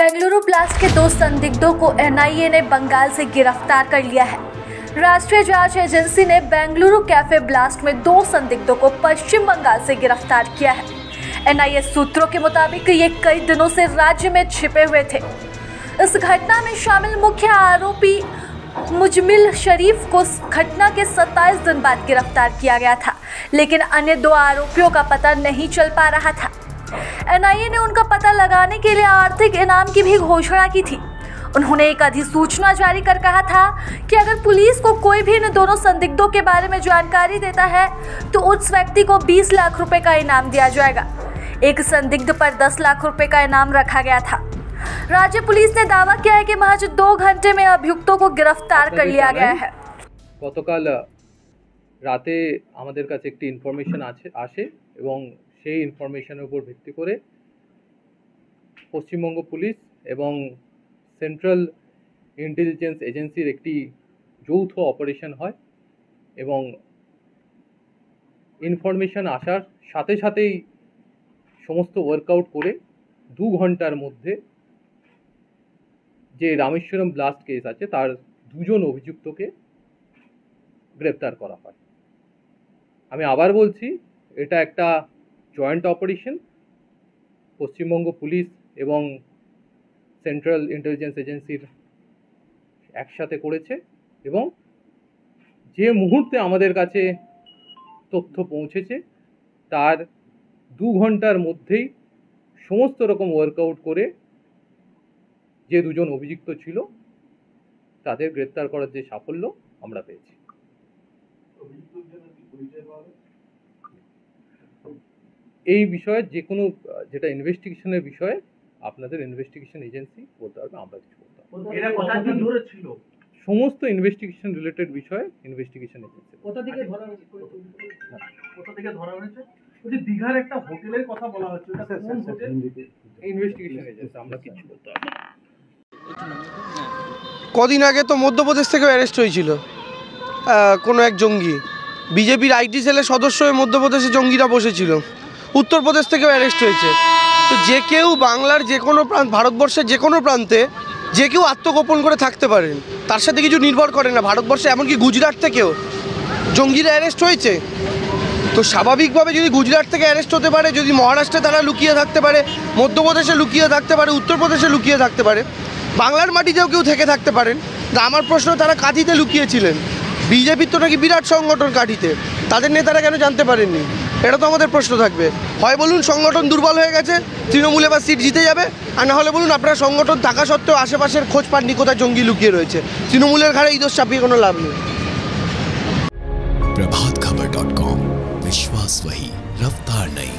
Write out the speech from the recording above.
Bengaluru blast के 2 संदिग्धों को एनआईए ने बंगाल से गिरफ्तार कर लिया है। राष्ट्रीय जांच एजेंसी ने बेंगलुरु कैफे ब्लास्ट में 2 संदिग्धों को पश्चिम बंगाल से गिरफ्तार किया है। एनआईए सूत्रों के मुताबिक ये कई दिनों से राज्य में छिपे हुए थे। इस घटना में शामिल मुख्य आरोपी मुजमिल शरीफ को घटना के 27 दिन बाद गिरफ्तार किया गया था, लेकिन अन्य 2 आरोपियों का पता नहीं चल पा रहा था। एनआईए ने उनका पता लगाने के लिए आर्थिक इनाम की भी घोषणा की थी। उन्होंने एक अधिसूचना जारी कर कहा था कि अगर पुलिस को कोई भी इन दोनों संदिग्धों के बारे में जानकारी देता है तो उस व्यक्ति को 20 लाख रुपए का इनाम दिया जाएगा। एक संदिग्ध पर 10 लाख रुपए का इनाम रखा गया था। राज्य पुलिस ने दावा किया है कि महज 2 घंटे में अभियुक्तों को गिरफ्तार कर लिया गया है। গতকাল রাতে আমাদের কাছে একটি ইনফরমেশন আসে এবং সেই ইনফরমেশনের উপর ভিত্তি করে পশ্চিমবঙ্গ পুলিশ এবং সেন্ট্রাল ইন্টেলিজেন্স এজেন্সির একটি যৌথ অপারেশন হয় এবং ইনফরমেশন আসার সাথে সাথেই সমস্ত ওয়ার্কআউট করে 2 ঘন্টার মধ্যে যে রামেশ্বরম ব্লাস্ট কেস আছে তার 2 জন অভিযুক্তকে গ্রেপ্তার করা হয়। আমি আবার বলছি, এটা একটা জয়েন্ট অপারেশন পশ্চিমবঙ্গ পুলিশ এবং সেন্ট্রাল ইন্টেলিজেন্স এজেন্সির একসাথে করেছে এবং যে মুহূর্তে আমাদের কাছে তথ্য পৌঁছেছে তার 2 ঘন্টার মধ্যেই সমস্ত রকম ওয়ার্কআউট করে যে 2 জন অভিযুক্ত ছিল তাদের গ্রেপ্তার করার যে সাফল্য আমরা পেয়েছি। এই বিষয়ে যে কোনো যেটা ইনভেস্টিগেশনের বিষয়ে আপনাদের ইনভেস্টিগেশন এজেন্সি বলতে পারবে, আমরা কিছু বলতে পারবো। এরা কতদিন ধরে ছিল? সমস্ত ইনভেস্টিগেশন রিলেটেড বিষয়ে ইনভেস্টিগেশন এজেন্সি। কোথা থেকে ধরা হয়েছে? কোথা থেকে ধরা হয়েছে? ওই দীঘার একটা হোটেলের কথা বলা হচ্ছে, ওটা কোন হোটেল? ইনভেস্টিগেশন এজেন্সি, আমরা কিছু বলতে পারবো। কদিন আগে তো মধ্যপ্রদেশ থেকে অ্যারেস্ট হয়েছিল কোনো এক জঙ্গি। বিজেপির আইটি সেলের সদস্য হয়ে মধ্যপ্রদেশে জঙ্গিরা বসেছিল। উত্তরপ্রদেশ থেকেও অ্যারেস্ট হয়েছে। তো যে কেউ বাংলার যে কোনো প্রান্ত, ভারতবর্ষের যে কোনো প্রান্তে যে কেউ আত্মগোপন করে থাকতে পারেন, তার সাথে কিছু নির্ভর করে না। ভারতবর্ষে এমনকি গুজরাট থেকেও জঙ্গিরা অ্যারেস্ট হয়েছে। তো স্বাভাবিকভাবে যদি গুজরাট থেকে অ্যারেস্ট হতে পারে, যদি মহারাষ্ট্রে তারা লুকিয়ে থাকতে পারে, মধ্যপ্রদেশে লুকিয়ে থাকতে পারে, উত্তরপ্রদেশে লুকিয়ে থাকতে পারে, বাংলার মাটিতেও কেউ থেকে থাকতে পারেন। তা আমার প্রশ্ন, তারা কাঁথিতে লুকিয়েছিলেন। বিজেপির তো নাকি বিরাট সংগঠন কাঁথিতে, তাদের নেতারা কেন জানতে পারেননি? এটা তো আমাদের প্রশ্ন থাকবে। হয় বলুন সংগঠন দুর্বল হয়ে গেছে, তৃণমূল এবার সিট জিতে যাবে, আর না হলে বলুন আপনারা সংগঠন থাকা সত্ত্বেও আশেপাশের খোঁজ পাননি কোথায় জঙ্গি লুকিয়ে রয়েছে। তৃণমূলের ঘাড়ে এই দোষ চাপিয়ে কোনো লাভ নেই। प्रभातखबर.com, विश्वास वही, रफ्तार नहीं।